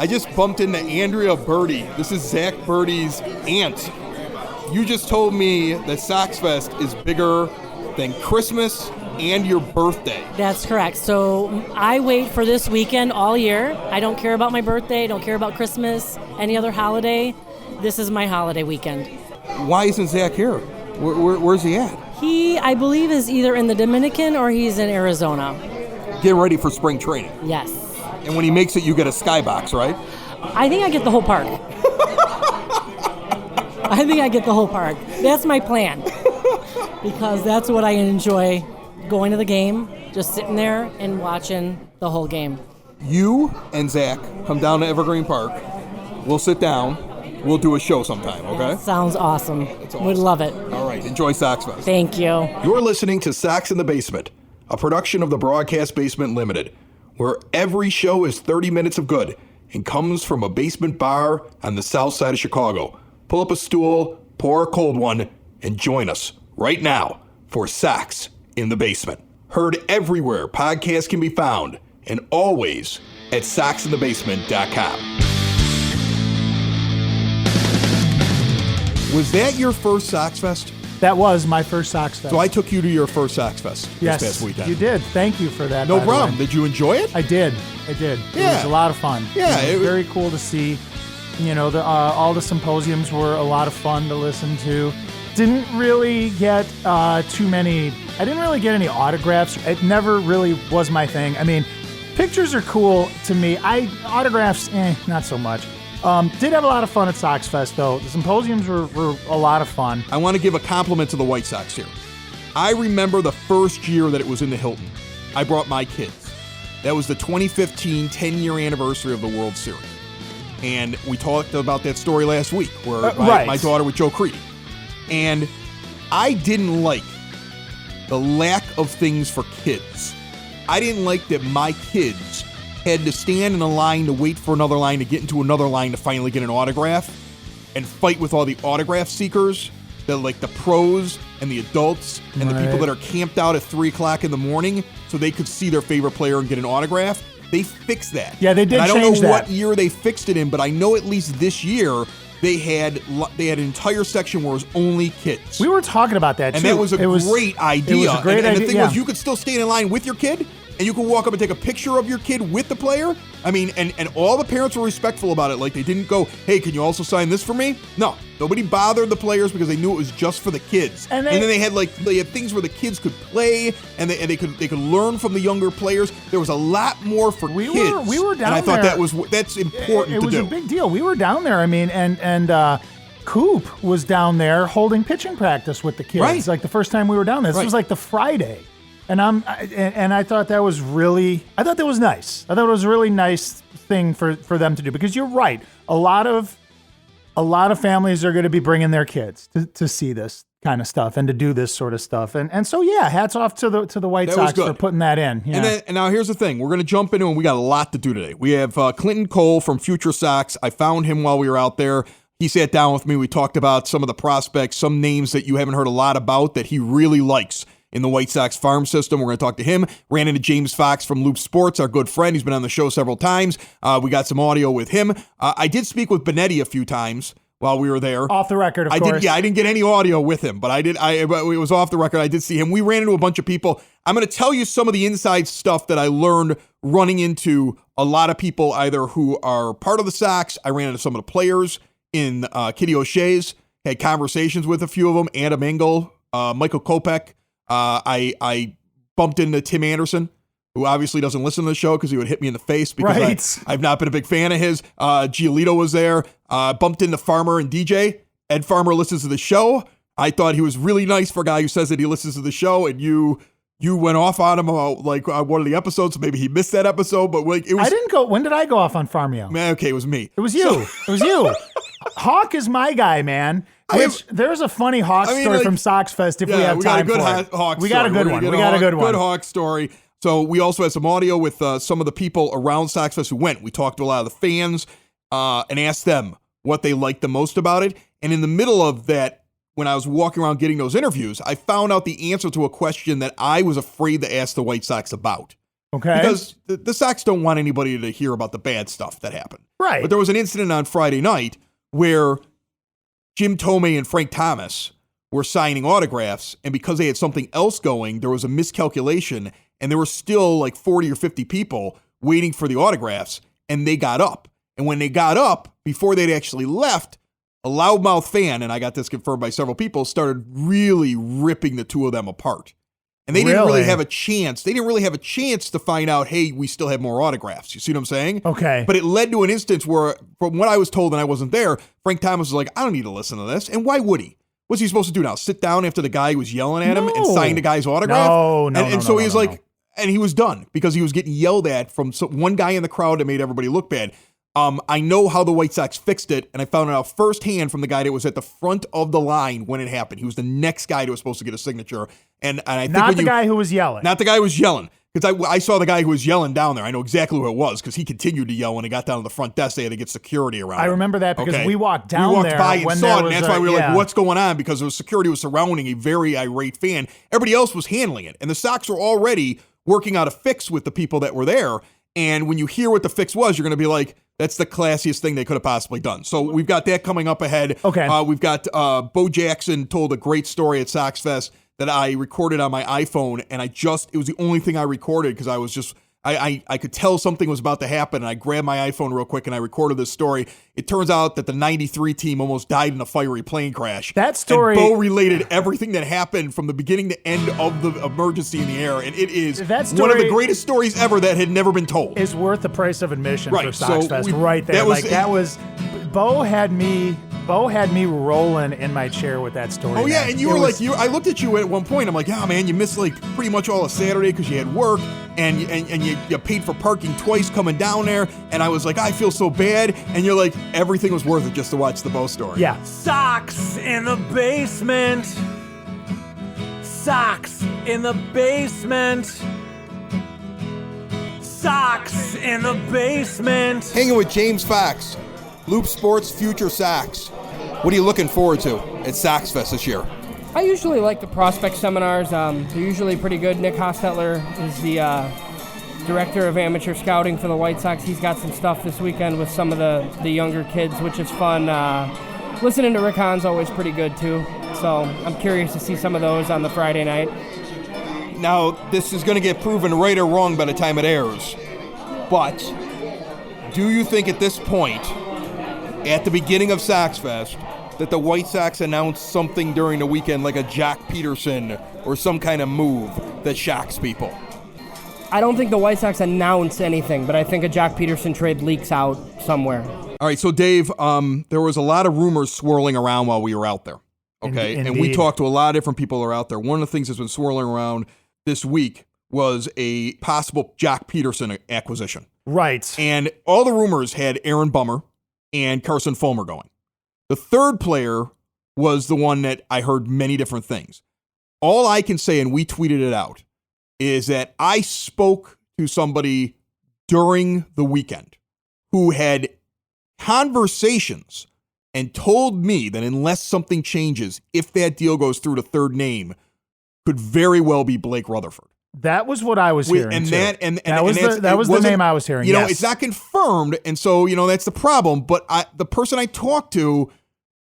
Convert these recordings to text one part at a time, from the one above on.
I just bumped into Andrea Birdie. This is Zach Birdie's aunt. You just told me that SoxFest is bigger than Christmas and your birthday. That's correct. So I wait for this weekend all year. I don't care about my birthday, don't care about Christmas, any other holiday. This is my holiday weekend. Why isn't Zach here? Where's he at? He, I believe, is either in the Dominican or he's in Arizona. Getting ready for spring training. Yes. And when he makes it, you get a skybox, right? I think I get the whole park. I think I get the whole park. That's my plan. Because that's what I enjoy, going to the game, just sitting there and watching the whole game. You and Zach come down to Evergreen Park. We'll sit down. We'll do a show sometime, okay? That sounds awesome. Awesome. Would love it. All right. Enjoy SoxFest. Thank you. You're listening to Sox in the Basement, a production of the Broadcast Basement Limited, where every show is 30 minutes of good and comes from a basement bar on the south side of Chicago. Pull up a stool, pour a cold one, and join us right now for Sox in the Basement. Heard everywhere podcasts can be found, and always at soxinthebasement.com. Was that your first SoxFest? That was my first SoxFest. So I took you to your first SoxFest this past weekend. You did. Thank you for that. No problem. Did you enjoy it? I did. Yeah. It was a lot of fun. Yeah. It was very cool to see. You know, all the symposiums were a lot of fun to listen to. Didn't really get too many. I didn't really get any autographs. It never really was my thing. I mean, pictures are cool to me. Autographs, not so much. Did have a lot of fun at SoxFest, though. The symposiums were a lot of fun. I want to give a compliment to the White Sox here. I remember the first year that it was in the Hilton. I brought my kids. That was the 2015 10-year anniversary of the World Series. And we talked about that story last week, where my daughter with Joe Creedy. And I didn't like the lack of things for kids. I didn't like that my kids had to stand in a line to wait for another line to get into another line to finally get an autograph and fight with all the autograph seekers, the pros and the adults and the people that are camped out at 3 o'clock in the morning so they could see their favorite player and get an autograph. They fixed that. Yeah, they did change that. I don't know what year they fixed it in, but I know at least this year they had an entire section where it was only kids. We were talking about that, and too. And that was a great idea. It was a great idea. And the thing was, you could still stand in line with your kid, and you could walk up and take a picture of your kid with the player. I mean, and all the parents were respectful about it. Like, they didn't go, hey, can you also sign this for me? No. Nobody bothered the players because they knew it was just for the kids. And then they had things where the kids could play and they could learn from the younger players. There was a lot more for kids. We were down there. And I thought that's important to do. It was a big deal. We were down there. I mean, and Coop was down there holding pitching practice with the kids. Right. Like the first time we were down there. This was like the Friday. And I thought that was nice. I thought it was a really nice thing for them to do, because you're right. A lot of families are going to be bringing their kids to see this kind of stuff and to do this sort of stuff. And so, yeah, hats off to the White Sox for putting that in. Yeah. And now here's the thing. We're going to jump into it, and we got a lot to do today. We have Clinton Cole from Future Sox. I found him while we were out there. He sat down with me. We talked about some of the prospects, some names that you haven't heard a lot about that he really likes in the White Sox farm system. We're going to talk to him. Ran into James Fox from Loop Sports, our good friend. He's been on the show several times. We got some audio with him. I did speak with Benetti a few times while we were there. Off the record, of course. I didn't get any audio with him, but it was off the record. I did see him. We ran into a bunch of people. I'm going to tell you some of the inside stuff that I learned running into a lot of people, either who are part of the Sox. I ran into some of the players in Kitty O'Shea's, had conversations with a few of them, Adam Engel, Michael Kopech. I bumped into Tim Anderson, who obviously doesn't listen to the show because he would hit me in the face because I've not been a big fan of his. Giolito was there. Bumped into Farmer and DJ. Ed Farmer listens to the show. I thought he was really nice for a guy who says that he listens to the show, and you went off on him about one of the episodes. Maybe he missed that episode, but it was. I didn't go. When did I go off on Farmio? Man, okay, it was me. It was you. It was you. Hawk is my guy, man. There's a funny Hawk story from SoxFest if we have time for it. We got a good one. We got a good one. Good Hawk story. So we also had some audio with some of the people around SoxFest who went. We talked to a lot of the fans and asked them what they liked the most about it. And in the middle of that, when I was walking around getting those interviews, I found out the answer to a question that I was afraid to ask the White Sox about. Okay. Because the Sox don't want anybody to hear about the bad stuff that happened. Right. But there was an incident on Friday night where Jim Tomei and Frank Thomas were signing autographs, and because they had something else going, there was a miscalculation, and there were still like 40 or 50 people waiting for the autographs, and they got up. And when they got up, before they'd actually left, a loudmouth fan, and I got this confirmed by several people, started really ripping the two of them apart. And they didn't really have a chance. They didn't really have a chance to find out, hey, we still have more autographs. You see what I'm saying? Okay. But it led to an instance where, from what I was told and I wasn't there, Frank Thomas was like, I don't need to listen to this. And why would he? What's he supposed to do now? Sit down after the guy was yelling at him and sign the guy's autograph? So he was like, and he was done because he was getting yelled at from one guy in the crowd that made everybody look bad. I know how the White Sox fixed it, and I found it out firsthand from the guy that was at the front of the line when it happened. He was the next guy that was supposed to get a signature. And I think not the guy who was yelling. Not the guy who was yelling. Because I saw the guy who was yelling down there. I know exactly who it was because he continued to yell when he got down to the front desk. They had to get security around him. I remember that because we walked down there. We walked by and saw it, and that's why we were like, what's going on? Because the security was surrounding a very irate fan. Everybody else was handling it. And the Sox were already working out a fix with the people that were there. And when you hear what the fix was, you're going to be like, that's the classiest thing they could have possibly done. So we've got that coming up ahead. Okay. We've got Bo Jackson told a great story at SoxFest that I recorded on my iPhone, and it was the only thing I recorded because I was just, I could tell something was about to happen, and I grabbed my iPhone real quick and I recorded this story. It turns out that the 93 team almost died in a fiery plane crash. That story... And Bo related everything that happened from the beginning to end of the emergency in the air, and it is one of the greatest stories ever that had never been told. Is worth the price of admission for SoxFest so right there. Bo had me rolling in my chair with that story. Oh, yeah, and you were like, I looked at you at one point. I'm like, yeah, man, you missed like pretty much all of Saturday because you had work, and you paid for parking twice coming down there. And I was like, I feel so bad. And you're like, everything was worth it just to watch the Bo story. Yeah. Sox in the basement. Sox in the basement. Sox in the basement. Hanging with James Fox, Loop Sports Future Sox. What are you looking forward to at SoxFest this year? I usually like the prospect seminars. They're usually pretty good. Nick Hostetler is the director of amateur scouting for the White Sox. He's got some stuff this weekend with some of the younger kids, which is fun. Listening to Rick Hahn's always pretty good, too. So I'm curious to see some of those on the Friday night. Now, this is going to get proven right or wrong by the time it airs. But do you think at this point, at the beginning of SoxFest, that the White Sox announced something during the weekend like a Jock Peterson or some kind of move that shocks people? I don't think the White Sox announced anything, but I think a Jock Peterson trade leaks out somewhere. All right, so Dave, there was a lot of rumors swirling around while we were out there. Okay, and we talked to a lot of different people who are out there. One of the things that's been swirling around this week was a possible Jock Peterson acquisition. Right. And all the rumors had Aaron Bummer and Carson Fulmer going. The third player was the one that I heard many different things. All I can say, and we tweeted it out, is that I spoke to somebody during the weekend who had conversations and told me that unless something changes, if that deal goes through, the third name could very well be Blake Rutherford. That was what I was hearing, and too. That was the name I was hearing. You know, it's not confirmed, and so that's the problem. But the person I talked to,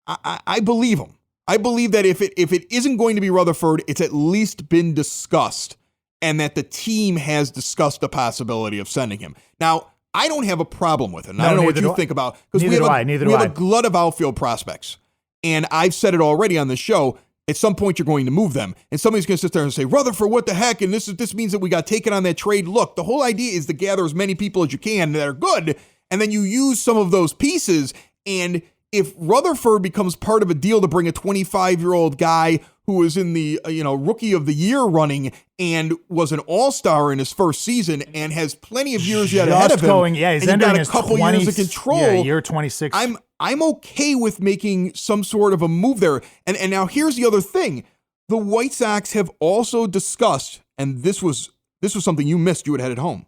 I believe him. I believe that if it isn't going to be Rutherford, it's at least been discussed, and that the team has discussed the possibility of sending him. Now, I don't have a problem with it. And I don't know what you think about, because we have a glut of outfield prospects, and I've said it already on the show. At some point, you're going to move them, and somebody's going to sit there and say, Rutherford, what the heck? And this means that we got taken on that trade. Look, the whole idea is to gather as many people as you can that are good, and then you use some of those pieces. And if Rutherford becomes part of a deal to bring a 25-year-old guy who was in the Rookie of the Year running and was an all-star in his first season and has plenty of years yet ahead of him, he's and entering got a couple years of control. Year 26. I'm okay with making some sort of a move there. And now here's the other thing. The White Sox have also discussed, and this was something you missed, you had headed home.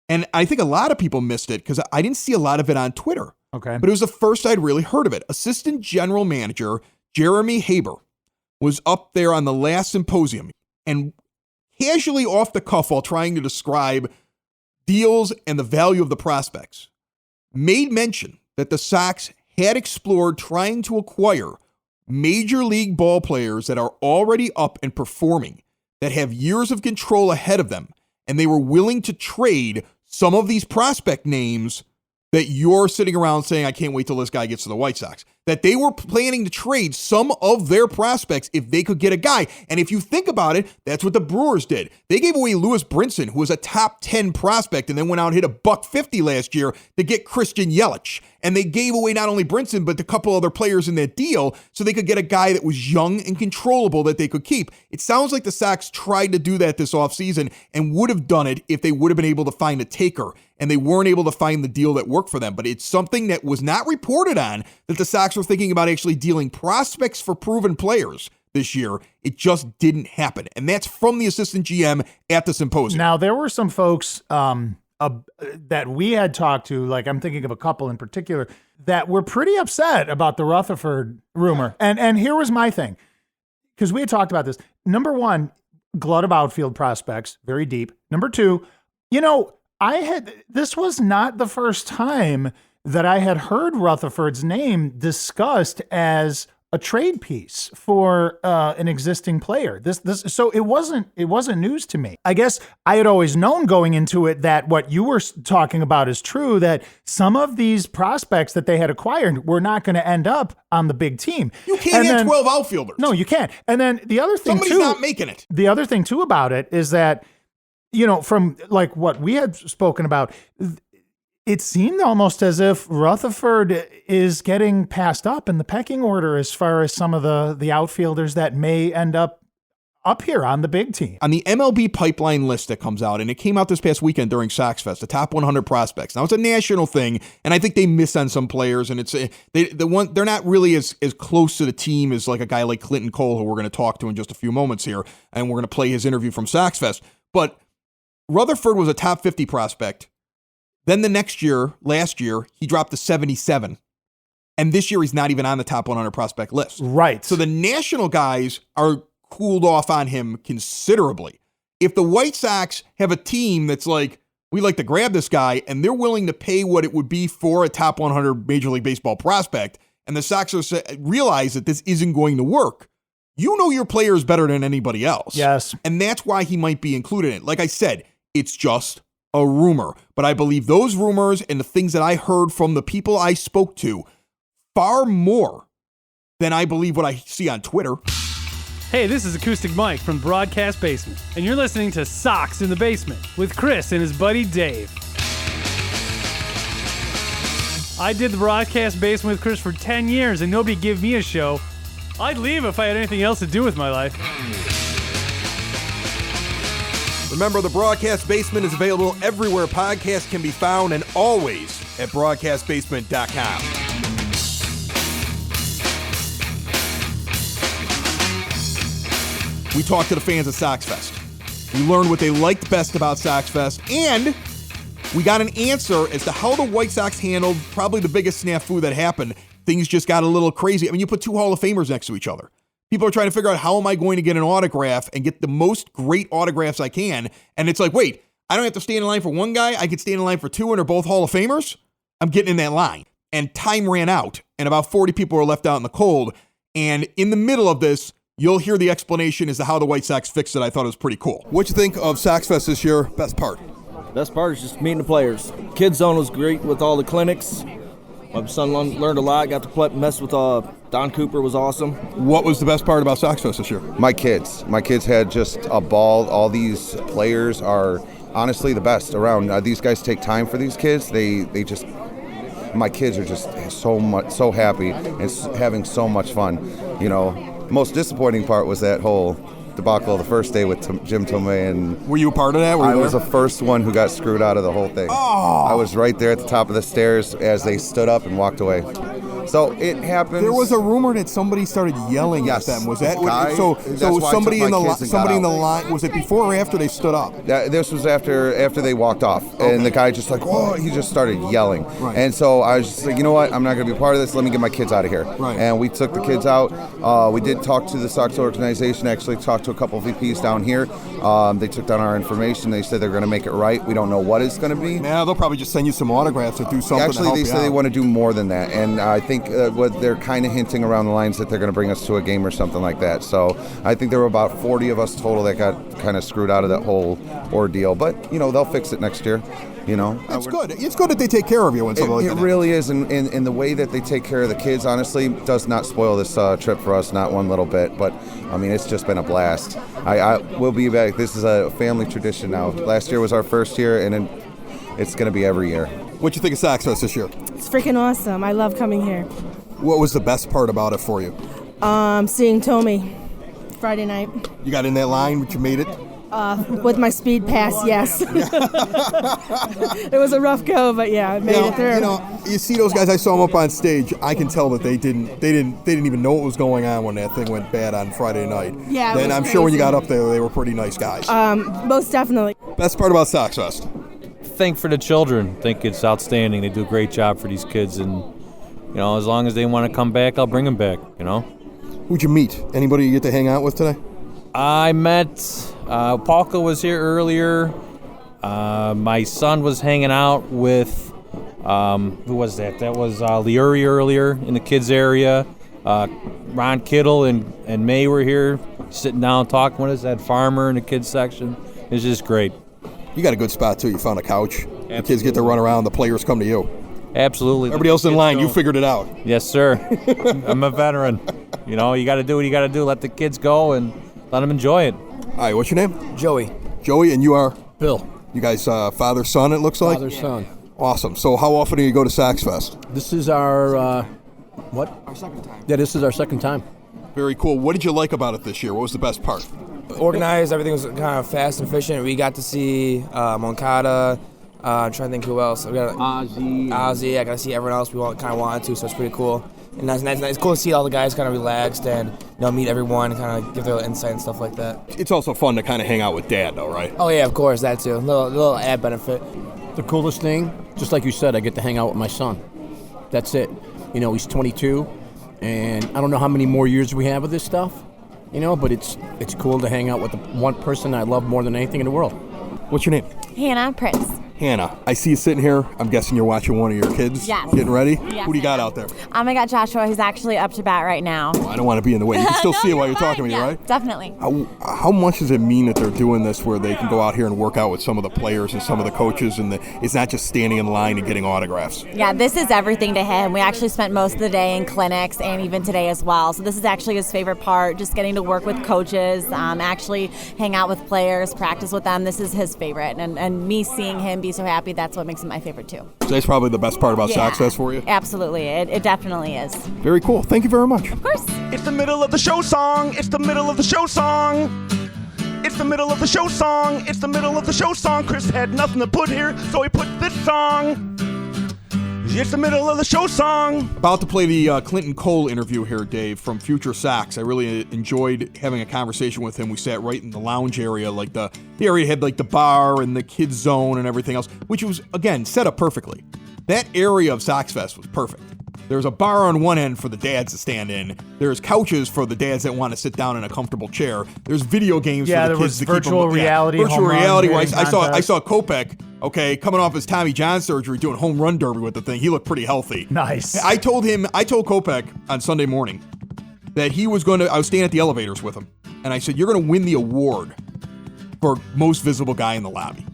And I think a lot of people missed it because I didn't see a lot of it on Twitter. Okay. But it was the first I'd really heard of it. Assistant General Manager Jeremy Haber was up there on the last symposium and casually off the cuff while trying to describe deals and the value of the prospects, made mention that the Sox had explored trying to acquire major league ball players that are already up and performing, that have years of control ahead of them, and they were willing to trade some of these prospect names that you're sitting around saying, I can't wait till this guy gets to the White Sox, that they were planning to trade some of their prospects if they could get a guy. And if you think about it, that's what the Brewers did. They gave away Lewis Brinson, who was a top 10 prospect, and then went out and hit $150 last year to get Christian Yelich. And they gave away not only Brinson, but a couple other players in that deal so they could get a guy that was young and controllable that they could keep. It sounds like the Sox tried to do that this offseason and would have done it if they would have been able to find a taker, and they weren't able to find the deal that worked for them. But it's something that was not reported on, that the Sox were thinking about actually dealing prospects for proven players this year. It just didn't happen. And that's from the assistant GM at the symposium. Now, there were some folks that we had talked to, like I'm thinking of a couple in particular, that were pretty upset about the Rutherford rumor. And here was my thing, because we had talked about this. Number one, glut of outfield prospects, very deep. Number two, this was not the first time that I had heard Rutherford's name discussed as a trade piece for an existing player. So it wasn't news to me. I guess I had always known going into it that what you were talking about is true, that some of these prospects that they had acquired were not going to end up on the big team. You can't have 12 outfielders. No, you can't. And then the other thing Somebody's not making it. The other thing too about it is that, from like what we had spoken about, it seemed almost as if Rutherford is getting passed up in the pecking order as far as some of the outfielders that may end up here on the big team. On the MLB pipeline list that comes out, and it came out this past weekend during SoxFest, the top 100 prospects. Now, it's a national thing, and I think they miss on some players, and they're not really as close to the team as like a guy like Clinton Cole, who we're going to talk to in just a few moments here, and we're going to play his interview from SoxFest. But Rutherford was a top 50 prospect. Then the next year, last year, he dropped to 77. And this year, he's not even on the top 100 prospect list. Right. So the national guys are cooled off on him considerably. If the White Sox have a team that's like, we like to grab this guy, and they're willing to pay what it would be for a top 100 Major League Baseball prospect, and the Sox realize that this isn't going to work, your player is better than anybody else. Yes. And that's why he might be included in it. Like I said, it's just a rumor, but I believe those rumors and the things that I heard from the people I spoke to far more than I believe what I see on Twitter. Hey, this is Acoustic Mike from Broadcast Basement, and you're listening to Sox in the Basement with Chris and his buddy Dave. I did the Broadcast Basement with Chris for 10 years, and nobody gave me a show. I'd leave if I had anything else to do with my life. Remember, the Broadcast Basement is available everywhere podcasts can be found, and always at broadcastbasement.com. We talked to the fans of SoxFest. We learned what they liked best about SoxFest, and we got an answer as to how the White Sox handled probably the biggest snafu that happened. Things just got a little crazy. I mean, you put two Hall of Famers next to each other. People are trying to figure out, how am I going to get an autograph and get the most great autographs I can? And it's like, wait, I don't have to stand in line for one guy. I can stand in line for two, and they're both Hall of Famers. I'm getting in that line. And time ran out, and about 40 people were left out in the cold. And in the middle of this, you'll hear the explanation as to how the White Sox fixed it. I thought it was pretty cool. What'd you think of SoxFest this year? Best part? Best part is just meeting the players. Kids Zone was great with all the clinics. My son learned a lot. Got to mess with Don Cooper. Was awesome. What was the best part about SoxFest this year? My kids had just a ball. All these players are honestly the best around. These guys take time for these kids. My kids are just so happy and having so much fun. Most disappointing part was that whole debacle the first day with Jim Tomei. And were you a part of that? I was the first one who got screwed out of the whole thing. Oh. I was right there at the top of the stairs as they stood up and walked away. So it happens. There was a rumor that somebody started yelling Yes. at them. Was that Guy, so? that's So why I somebody took in my the kids and somebody got in the out. line. Was it before or after they stood up? This was after they walked off, and the guy just like, oh, he just started yelling. Right. And so I was just like, you know what? I'm not going to be part of this. Let me get my kids out of here. Right. And we took the kids out. We did talk to the Sox organization. Actually, talked to a couple of VPs down here. They took down our information. They said they're going to make it right. We don't know what it's going to be. Yeah, they'll probably just send you some autographs or do something. to Actually, help they you say they out. want to do more than that, and I think what they're kind of hinting around the lines that they're going to bring us to a game or something like that. So I think there were about 40 of us total that got kind of screwed out of that whole ordeal. But they'll fix it next year. It's good. It's good that they take care of you when something like It that. really is, and the way that they take care of the kids, honestly, does not spoil this trip for us, not one little bit. But I mean, it's just been a blast. I will be back. This is a family tradition now. Last year was our first year, and it's going to be every year. What you think of SoxFest this year? It's freaking awesome. I love coming here. What was the best part about it for you? Seeing Tommy Friday night You got in that line, but you made it. with my speed pass. Yes, it was a rough go, but yeah, I made it through. You see those guys. I saw them up on stage. I can tell that they didn't even know what was going on when that thing went bad on Friday night. Yeah, it Then was I'm sure when you crazy. got up there, they were pretty nice guys. Most definitely. Best part about SoxFest? Think for the children. Think it's outstanding. They do a great job for these kids, and as long as they want to come back, I'll bring them back. Who'd you meet? Anybody you get to hang out with today? I met Paulka was here earlier. My son was hanging out with who was that? That was Leary earlier in the kids area. Ron Kittle and May were here sitting down talking with us. That farmer in the kids section. It's just great. You got a good spot too. You found a couch. The kids get to run around. The players come to you. Absolutely. Everybody else in line, you figured it out. Yes, sir. I'm a veteran. You got to do what you got to do. Let the kids go and let them enjoy it. All right, what's your name? Joey. Joey, and you are? Bill. You guys father, son, it looks like? Father, son. Awesome. So how often do you go to SoxFest? This is our, what? Our second time. Yeah, this is our second time. Very cool. What did you like about it this year? What was the best part? Organized, everything was kind of fast and efficient. We got to see Moncada. I'm trying to think who else. We got Ozzy. I got to see everyone else we kind of wanted to, so it's pretty cool. And it's cool to see all the guys kind of relaxed and meet everyone and kind of give their little insight and stuff like that. It's also fun to kind of hang out with Dad, though, right? Oh yeah, of course, that too. A little add benefit. The coolest thing, just like you said, I get to hang out with my son. That's it. He's 22, and I don't know how many more years we have of this stuff. But it's cool to hang out with the one person I love more than anything in the world. What's your name? Hannah Prince. Hannah, I see you sitting here. I'm guessing you're watching one of your kids. Yes. Getting ready? Yes, Who do you got I am. out there? I got Joshua, who's actually up to bat right now. I don't want to be in the way. You can still No, see it while you're you're talking to fine. me, Yeah, right? definitely. How much does it mean that they're doing this where they can go out here and work out with some of the players and some of the coaches, and it's not just standing in line and getting autographs? Yeah, this is everything to him. We actually spent most of the day in clinics and even today as well. So this is actually his favorite part, just getting to work with coaches, actually hang out with players, practice with them. This is his favorite. And me seeing him be so happy, that's what makes it my favorite too. So that's probably the best part about Yeah, SoxFest for you? Absolutely. It definitely is. Very cool. Thank you very much. Of course. It's the middle of the show song. It's the middle of the show song. It's the middle of the show song. It's the middle of the show song. Chris had nothing to put here, so he put this song. It's the middle of the show song. About to play the Clinton Cole interview here, Dave, from Future Sox. I really enjoyed having a conversation with him. We sat right in the lounge area, like the area had like the bar and the kids zone and everything else, which was, again, set up perfectly. That area of SoxFest was perfect. There's a bar on one end for the dads to stand in. There's couches for the dads that want to sit down in a comfortable chair. There's video games for the kids to keep them. virtual reality. Virtual home run reality. hitting I contest. saw Kopech, coming off his Tommy John surgery, doing home run derby with the thing. He looked pretty healthy. Nice. I told Kopech on Sunday morning that I was staying at the elevators with him, and I said, you're going to win the award for most visible guy in the lobby.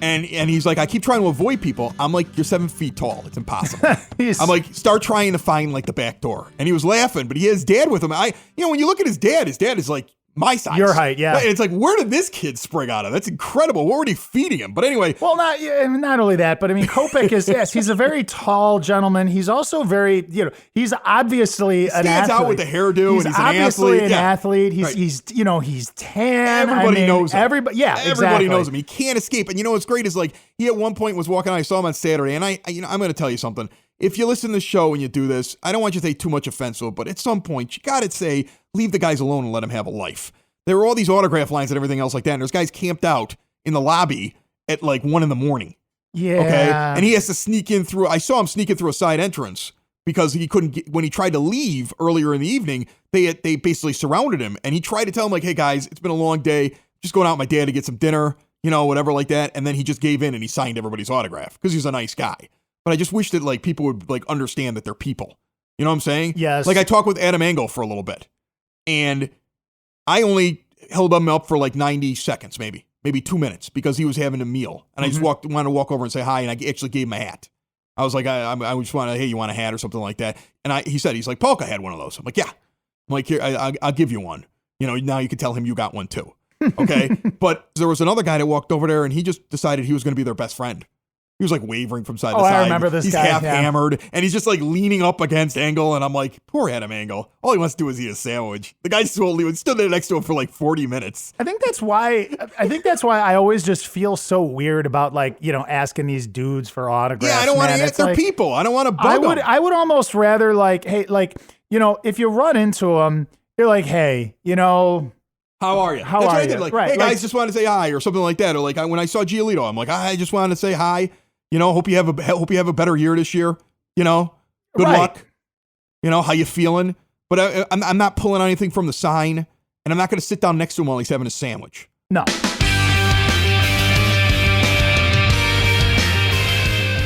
And he's like, I keep trying to avoid people. I'm like, you're 7 feet tall. It's impossible. I'm like, start trying to find like the back door. And he was laughing, but he has Dad with him. When you look at his dad is like my size. Your height, yeah. And it's like, where did this kid spring out of? That's incredible. What were they feeding him? But anyway. Well, not only that, but I mean, Kopech is, yes, he's a very tall gentleman. He's also very, he's obviously an athlete. Stands out with the hairdo, and he's an obviously athlete. an Yeah. athlete. Right. He's tan. Everybody knows him. Everybody Everybody knows him. He can't escape. And what's great is like he at one point was walking out. I saw him on Saturday, and I'm going to tell you something. if you listen to the show and you do this, I don't want you to take too much offense to it, but at some point, you got to say, leave the guys alone and let them have a life. There were all these autograph lines and everything else like that, and there's guys camped out in the lobby at like 1 a.m. Yeah. Okay? And he has to sneak in through, I saw him sneaking through a side entrance because he couldn't get, when he tried to leave earlier in the evening, they basically surrounded him, and he tried to tell him, like, hey guys, it's been a long day, just going out with my dad to get some dinner, whatever like that, and then he just gave in and he signed everybody's autograph because he's a nice guy. But I just wish that like people would like understand that they're people. You know what I'm saying? Yes. Like I talked with Adam Engel for a little bit, and I only held him up for like 90 seconds, maybe 2 minutes, because he was having a meal, and I just wanted to walk over and say hi, and I actually gave him a hat. I was like, I just want to, hey, you want a hat or something like that? And he's like, Polka had one of those. I'm like, yeah. I'm like, here, I'll give you one. Now you can tell him you got one too. Okay. But there was another guy that walked over there, and he just decided he was going to be their best friend. He was like wavering from side to side. I remember this he's guy. He's half hammered, and he's just like leaning up against Engel, and I'm like, poor Adam Engel. All he wants to do is eat a sandwich. The guy stood there next to him for like 40 minutes. I think that's why I always just feel so weird about like, asking these dudes for autographs. Yeah, I don't want to. They're like, people. I don't want to bug them. I would almost rather like, hey, like, if you run into them, you're like, hey, how are you? How That's are what I you? did. Like, right, hey guys, just wanted to say hi or something like that. Or like when I saw Giolito, I'm like, I just wanted to say hi. Hope you have a better year this year. Good luck. How you feeling? But I'm not pulling anything from the sign, and I'm not going to sit down next to him while he's having a sandwich. No.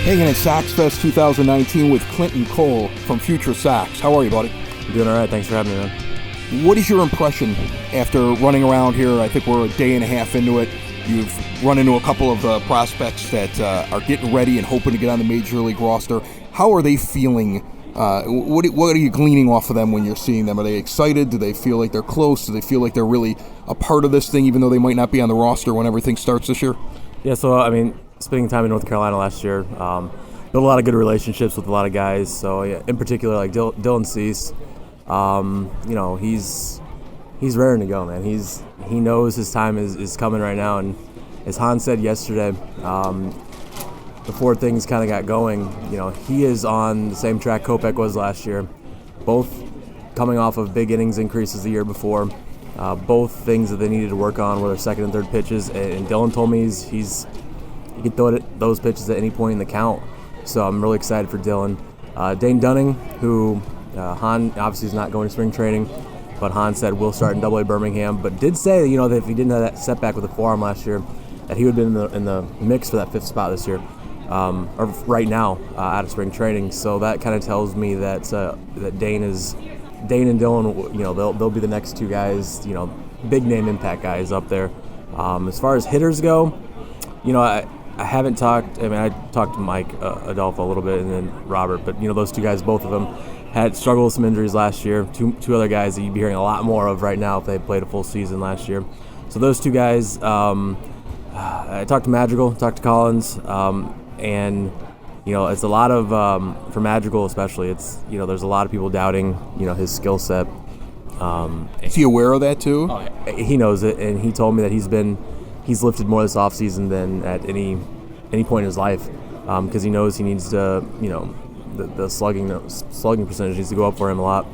Hanging at SoxFest 2019 with Clinton Cole from Future Sox. How are you, buddy? I'm doing all right. Thanks for having me, man. What is your impression after running around here? I think we're a day and a half into it. You've run into a couple of prospects that are getting ready and hoping to get on the Major League roster. How are they feeling? What are you gleaning off of them when you're seeing them? Are they excited? Do they feel like they're close? Do they feel like they're really a part of this thing, even though they might not be on the roster when everything starts this year? Yeah, so, spending time in North Carolina last year, built a lot of good relationships with a lot of guys. So, yeah, in particular, like Dylan Cease, he's raring to go, man. He knows his time is coming right now, and as Han said yesterday, before things kind of got going, he is on the same track Kopech was last year, both coming off of big innings increases the year before, both things that they needed to work on were their second and third pitches, and Dylan told me he can throw those pitches at any point in the count, so I'm really excited for Dylan. Dane Dunning, who Han obviously is not going to spring training, but Han said will start in AA Birmingham, but did say that if he didn't have that setback with the forearm last year, that he would have been in the mix for that fifth spot this year, or right now out of spring training. So that kind of tells me that Dane and Dylan, they'll be the next two guys, big name impact guys up there. As far as hitters go, I haven't talked. I talked to Mike Adolfo a little bit, and then Robert, but those two guys, both of them had struggled with some injuries last year. Two other guys that you'd be hearing a lot more of right now if they played a full season last year. So those two guys, I talked to Madrigal, talked to Collins, and it's a lot of for Madrigal especially. It's there's a lot of people doubting his skill set. Is he aware of that too? He knows it, and he told me that he's lifted more this offseason than at any point in his life, because he knows he needs to the slugging percentage needs to go up for him a lot.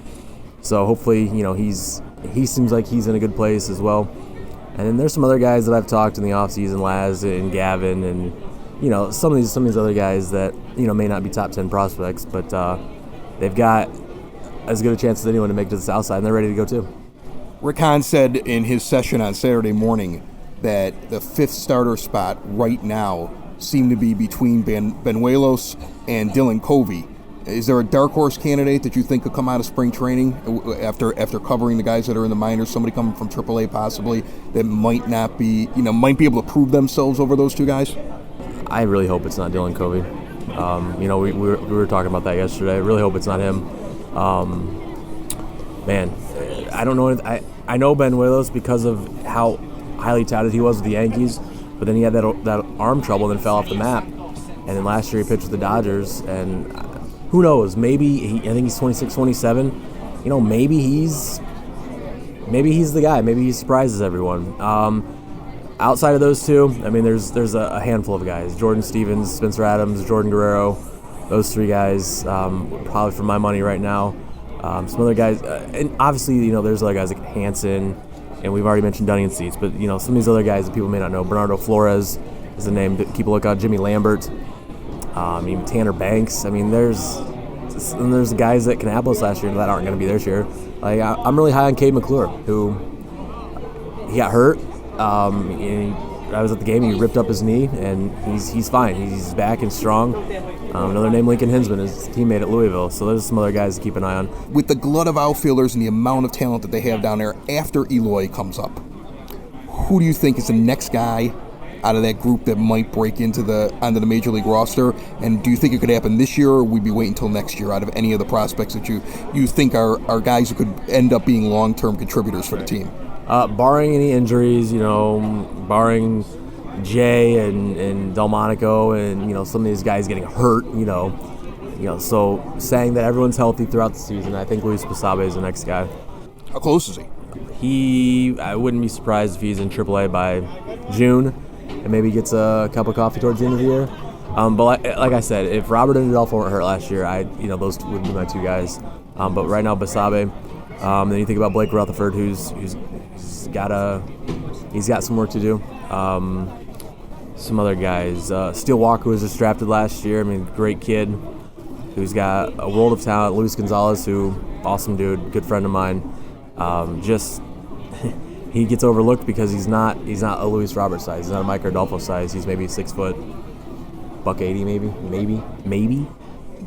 So hopefully, he seems like he's in a good place as well. And then there's some other guys that I've talked in the offseason, Laz and Gavin, and some of these other guys that may not be top 10 prospects, but they've got as good a chance as anyone to make it to the south side, and they're ready to go too. Rick Hahn said in his session on Saturday morning that the fifth starter spot right now seemed to be between Benuelos and Dylan Covey. Is there a dark horse candidate that you think could come out of spring training after covering the guys that are in the minors? Somebody coming from AAA possibly that might not be, might be able to prove themselves over those two guys? I really hope it's not Dylan Covey. We were talking about that yesterday. I really hope it's not him. Man, I don't know. I know Benuelos because of how highly touted he was with the Yankees, but then he had that arm trouble and then fell off the map. And then last year he pitched with the Dodgers, and who knows? Maybe I think he's 26, 27. Maybe he's the guy. Maybe he surprises everyone. Outside of those two, there's a handful of guys: Jordan Stevens, Spencer Adams, Jordan Guerrero. Those three guys, probably for my money right now. Some other guys, and obviously, there's other guys like Hansen, and we've already mentioned Dunning and Seats, but, some of these other guys that people may not know. Bernardo Flores is a name that people look at. Jimmy Lambert, even Tanner Banks. I mean, there's guys at Kannapolis last year that aren't going to be there this year. Like, I'm really high on Cade McClure, who he got hurt. I was at the game. He ripped up his knee, and he's fine. He's back and strong. Another name, Lincoln Hinsman, his teammate at Louisville. So there's some other guys to keep an eye on. With the glut of outfielders and the amount of talent that they have down there after Eloy comes up, who do you think is the next guy out of that group that might break onto the major league roster? And do you think it could happen this year, or would we wait until next year out of any of the prospects that you think are guys who could end up being long-term contributors for the team? Barring any injuries, barring Jay and Delmonico and, some of these guys getting hurt, so saying that everyone's healthy throughout the season, I think Luis Basabe is the next guy. How close is he? I wouldn't be surprised if he's in AAA by June and maybe gets a cup of coffee towards the end of the year. But like I said, if Robert and Adolfo weren't hurt last year, those would be my two guys. But right now, Basabe. Then you think about Blake Rutherford, who's got some work to do. Some other guys, Steele Walker was just drafted last year. I mean, great kid who's got a world of talent. Luis Gonzalez, who awesome dude, good friend of mine. He gets overlooked because he's not a Luis Robert size. He's not a Mike Adolfo size. He's maybe 6 foot, $180 maybe.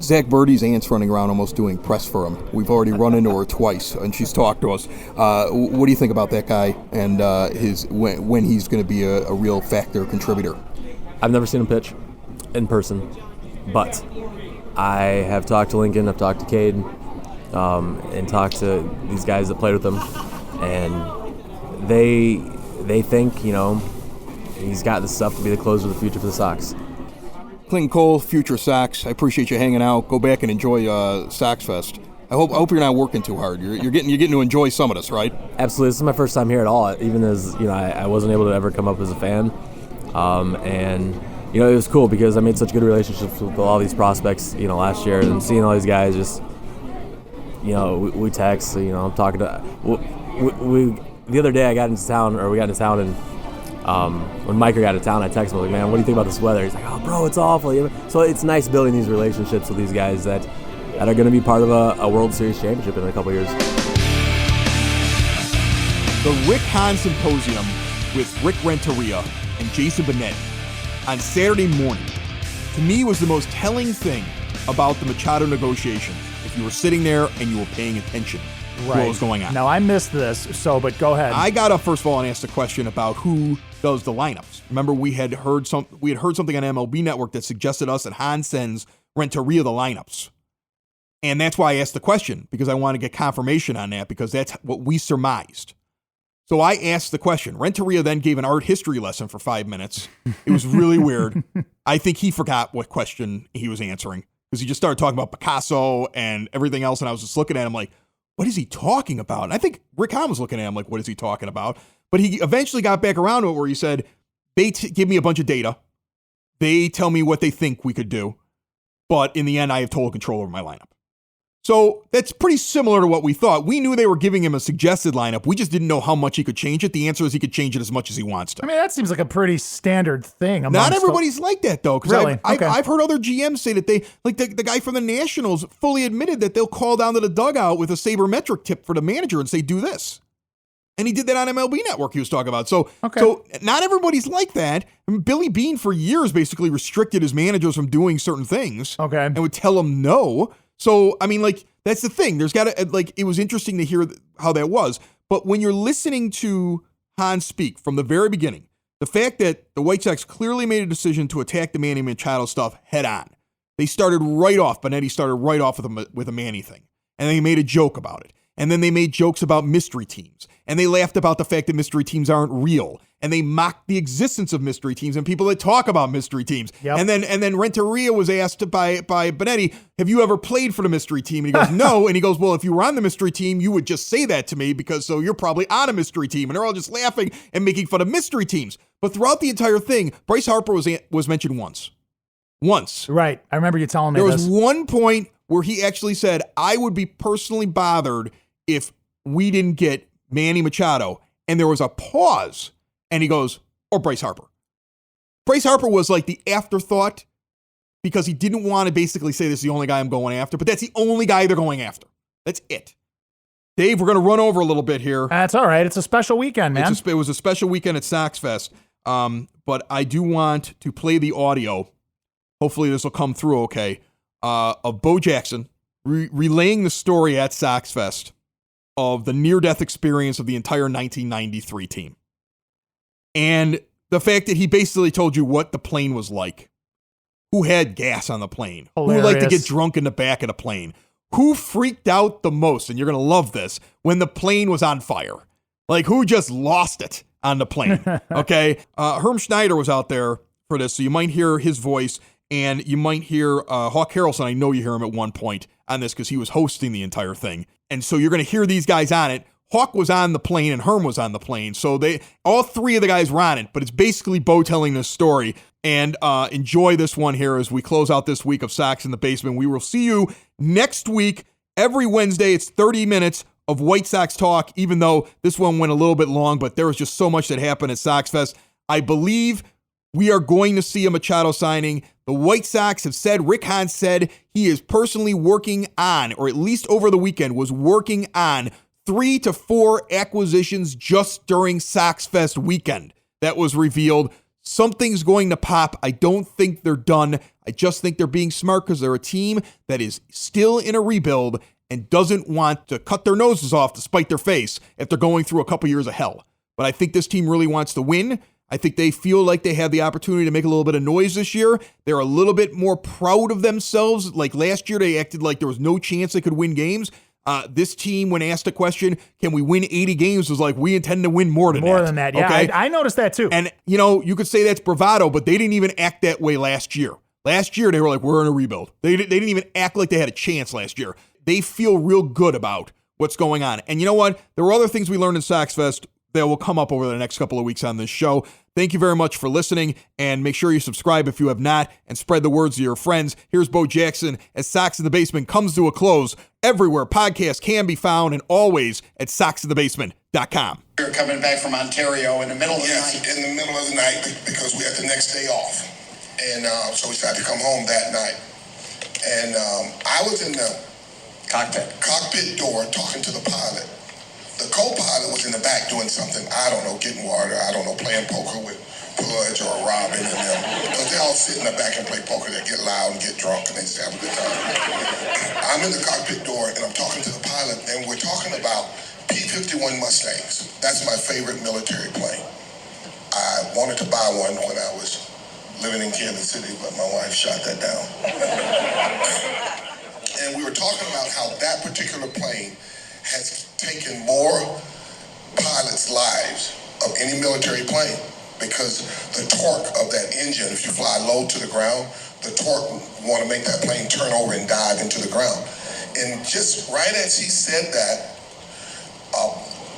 Zach Birdie's aunt's running around almost doing press for him. We've already run into her twice, and she's talked to us. What do you think about that guy and when he's going to be a real factor contributor? I've never seen him pitch in person, but I have talked to Lincoln, I've talked to Cade, and talked to these guys that played with him, and they think, he's got the stuff to be the closer of the future for the Sox. Clinton Cole, future Sox. I appreciate you hanging out. Go back and enjoy SoxFest. I hope you're not working too hard. You're getting to enjoy some of this, right? Absolutely. This is my first time here at all. Even as I wasn't able to ever come up as a fan, and it was cool because I made such good relationships with all these prospects. Last year, and seeing all these guys just, we text. I'm talking to. We the other day we got into town, and. When Micah got to town, I texted him, like, man, what do you think about this weather? He's like, oh, bro, it's awful. So it's nice building these relationships with these guys that are going to be part of a World Series championship in a couple years. The Rick Hahn Symposium with Rick Renteria and Jason Benetti on Saturday morning, to me, was the most telling thing about the Machado negotiations. If you were sitting there and you were paying attention to what was going on. Now, I missed this, but go ahead. I got up, first of all, and asked a question about who does the lineups. Remember, we had heard something on MLB Network that suggested us that Hahn sends Renteria the lineups. And that's why I asked the question, because I want to get confirmation on that, because that's what we surmised. So I asked the question. Renteria then gave an art history lesson for 5 minutes. It was really weird. I think he forgot what question he was answering, because he just started talking about Picasso and everything else, and I was just looking at him like, what is he talking about? And I think Rick Hahn was looking at him like, what is he talking about? But he eventually got back around to it where he said, they give me a bunch of data. They tell me what they think we could do. But in the end, I have total control over my lineup. So that's pretty similar to what we thought. We knew they were giving him a suggested lineup. We just didn't know how much he could change it. The answer is he could change it as much as he wants to. I mean, that seems like a pretty standard thing. Not everybody's like that, though. Really? I've heard other GMs say that they, like the guy from the Nationals fully admitted that they'll call down to the dugout with a sabermetric tip for the manager and say, do this. And he did that on MLB Network he was talking about. So not everybody's like that. I mean, Billy Beane for years basically restricted his managers from doing certain things. Okay. And would tell them no. So, I mean, like, that's the thing. There's got to, like, it was interesting to hear how that was. But when you're listening to Hahn speak from the very beginning, the fact that the White Sox clearly made a decision to attack the Manny Machado stuff head on. They started right off. Benetti started right off with a Manny thing. And they made a joke about it. And then they made jokes about mystery teams. And they laughed about the fact that mystery teams aren't real. And they mocked the existence of mystery teams and people that talk about mystery teams. Yep. And then Renteria was asked by Benetti, have you ever played for the mystery team? And he goes, no. And he goes, well, if you were on the mystery team, you would just say that to me because so you're probably on a mystery team. And they're all just laughing and making fun of mystery teams. But throughout the entire thing, Bryce Harper was mentioned once. Once. Right. I remember you telling me There this. was one point where he actually said, I would be personally bothered if we didn't get Manny Machado. And there was a pause. And he goes, or Bryce Harper. Bryce Harper was like the afterthought because he didn't want to basically say this is the only guy I'm going after, but that's the only guy they're going after. That's it. Dave, we're going to run over a little bit here. That's all right. It's a special weekend, man. It was a special weekend at SoxFest, but I do want to play the audio. Hopefully this will come through okay, of Bo Jackson relaying the story at SoxFest of the near-death experience of the entire 1993 team. And the fact that he basically told you what the plane was like. Who had gas on the plane? Hilarious. Who liked to get drunk in the back of the plane? Who freaked out the most, and you're going to love this, when the plane was on fire? Like, who just lost it on the plane? Okay? Herm Schneider was out there for this, so you might hear his voice, and you might hear Hawk Harrelson. I know you hear him at one point on this because he was hosting the entire thing. And so you're going to hear these guys on it. Hawk was on the plane and Herm was on the plane. So all three of the guys were on it, but it's basically Bo telling this story. And enjoy this one here as we close out this week of Sox in the Basement. We will see you next week. Every Wednesday, it's 30 minutes of White Sox talk, even though this one went a little bit long, but there was just so much that happened at SoxFest. I believe we are going to see a Machado signing. The White Sox have said, Rick Hahn said he is personally working on, or at least over the weekend, was working on 3 to 4 acquisitions just during SoxFest weekend. That was revealed. Something's going to pop. I don't think they're done. I just think they're being smart because they're a team that is still in a rebuild and doesn't want to cut their noses off to spite their face if they're going through a couple years of hell. But I think this team really wants to win. I think they feel like they have the opportunity to make a little bit of noise this year. They're a little bit more proud of themselves. Like last year, they acted like there was no chance they could win games. This team, when asked a question, can we win 80 games, was like, we intend to win more than that. More than that, yeah. Okay? I noticed that too. And, you could say that's bravado, but they didn't even act that way last year. Last year, they were like, we're in a rebuild. They didn't even act like they had a chance last year. They feel real good about what's going on. And you know what? There were other things we learned in SoxFest that will come up over the next couple of weeks on this show. Thank you very much for listening, and make sure you subscribe if you have not, and spread the words to your friends. Here's Bo Jackson as Sox in the Basement comes to a close. Everywhere podcasts can be found, and always at soxinthebasement.com. We're coming back from Ontario in the middle of the night. Yes, in the middle of the night because we had the next day off. And so we decided to come home that night. And I was in the cockpit door talking to the pilot. The co-pilot was in the back doing something, I don't know, getting water, I don't know, playing poker with Pudge or Robin and them. Because they all sit in the back and play poker. They get loud and get drunk and they just have a good time. I'm in the cockpit door and I'm talking to the pilot and we're talking about P-51 Mustangs. That's my favorite military plane. I wanted to buy one when I was living in Kansas City, but my wife shot that down. And we were talking about how that particular plane has taken more pilots' lives of any military plane because the torque of that engine, if you fly low to the ground, the torque want to make that plane turn over and dive into the ground. And just right as he said that,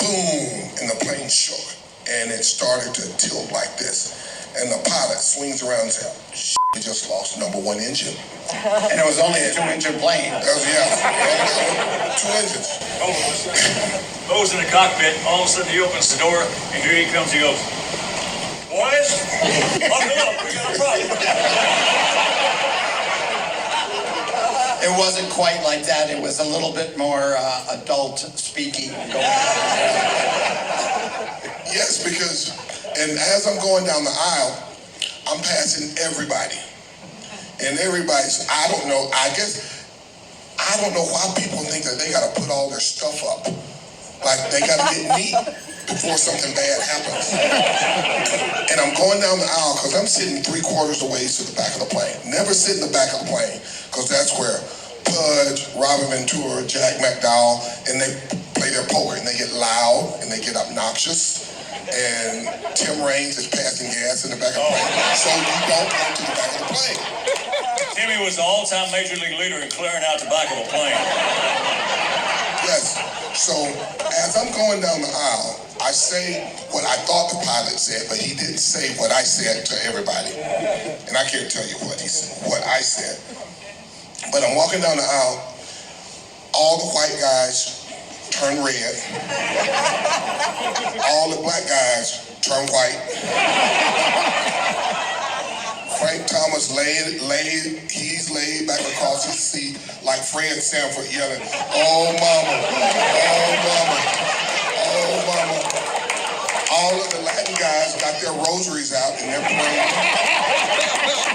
boom, and the plane shook and it started to tilt like this. And the pilot swings around and says, we just lost number 1 engine. And it was only a 2-engine plane. Yeah, 2 engines. Bo's in the cockpit, all of a sudden he opens the door, and here he comes, he goes, boys, buckle up, we got a problem. It wasn't quite like that. It was a little bit more adult speaking going on. Yes, because, and as I'm going down the aisle, I'm passing everybody. And everybody's, I don't know why people think that they got to put all their stuff up. Like they got to get neat before something bad happens. And I'm going down the aisle because I'm sitting 3/4 the way to the back of the plane. Never sit in the back of the plane because that's where Pudge, Robin Ventura, Jack McDowell, and they play their poker and they get loud and they get obnoxious. And Tim Raines is passing gas in the back of the plane. So you don't go to the back of the plane. Timmy was the all-time major league leader in clearing out the back of a plane. Yes. So as I'm going down the aisle, I say what I thought the pilot said, but he didn't say what I said to everybody. And I can't tell you what I said. But I'm walking down the aisle, all the white guys turn red. All the black guys turn white. Frank Thomas he's laid back across his seat like Fred Sanford yelling, "Oh mama, oh mama, oh mama." All of the Latin guys got their rosaries out and they're praying,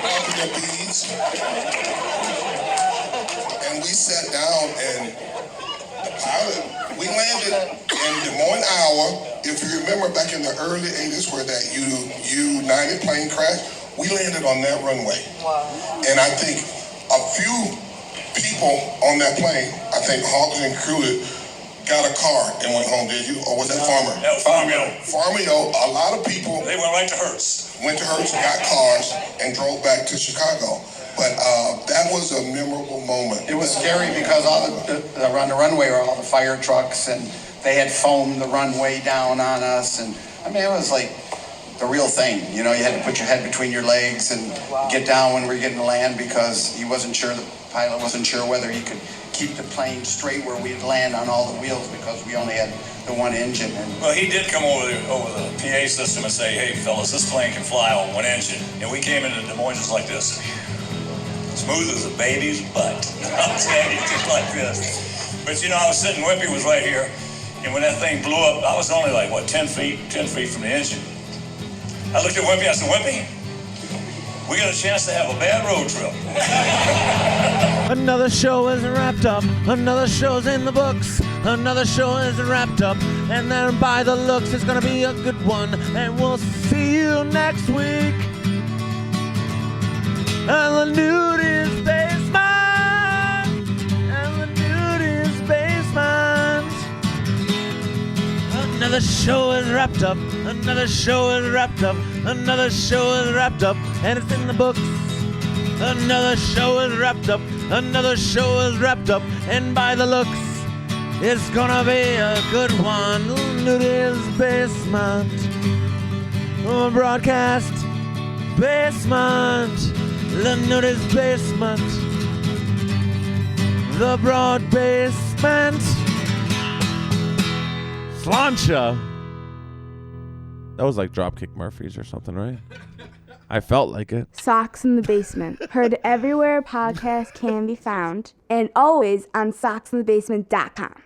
dropping their beads. And we sat down and the pilot, we landed in Des Moines, Iowa. If you remember back in the early 80s where that United plane crashed, we landed on that runway. Wow. And I think a few people on that plane, I think Hawks included, got a car and went home, did you? Or was that Farmer? That was Farmio. Farmio, a lot of people... They went right to Hertz. Went to Hertz, got cars, and drove back to Chicago. But that was a memorable moment. It was scary because on the runway were all the fire trucks, and they had foamed the runway down on us. And I mean, it was like the real thing. You know, you had to put your head between your legs and get down when we were getting to land because he wasn't sure, the pilot wasn't sure whether he could keep the plane straight where we'd land on all the wheels because we only had the one engine. Well, he did come over the PA system and say, "Hey, fellas, this plane can fly on one engine." And we came into Des Moines just like this. Smooth as a baby's butt. I'm telling you, just like this. But you know, I was sitting, Wimpy was right here, and when that thing blew up, I was only like, 10 feet from the engine. I looked at Wimpy, I said, "Wimpy, we got a chance to have a bad road trip." Another show is wrapped up, another show's in the books, another show is wrapped up, and then by the looks it's gonna be a good one, and we'll see you next week. And the nudist basement, and the nudist basement. Another show is wrapped up, another show is wrapped up, another show is wrapped up, and it's in the books. Another show is wrapped up, another show is wrapped up, and by the looks, it's gonna be a good one. Nudist basement, broadcast basement, the nudist basement, the broad basement. Slancha. That was like Dropkick Murphys or something, right? I felt like it. Sox in the Basement. Heard everywhere podcasts can be found, and always on soxinthebasement.com.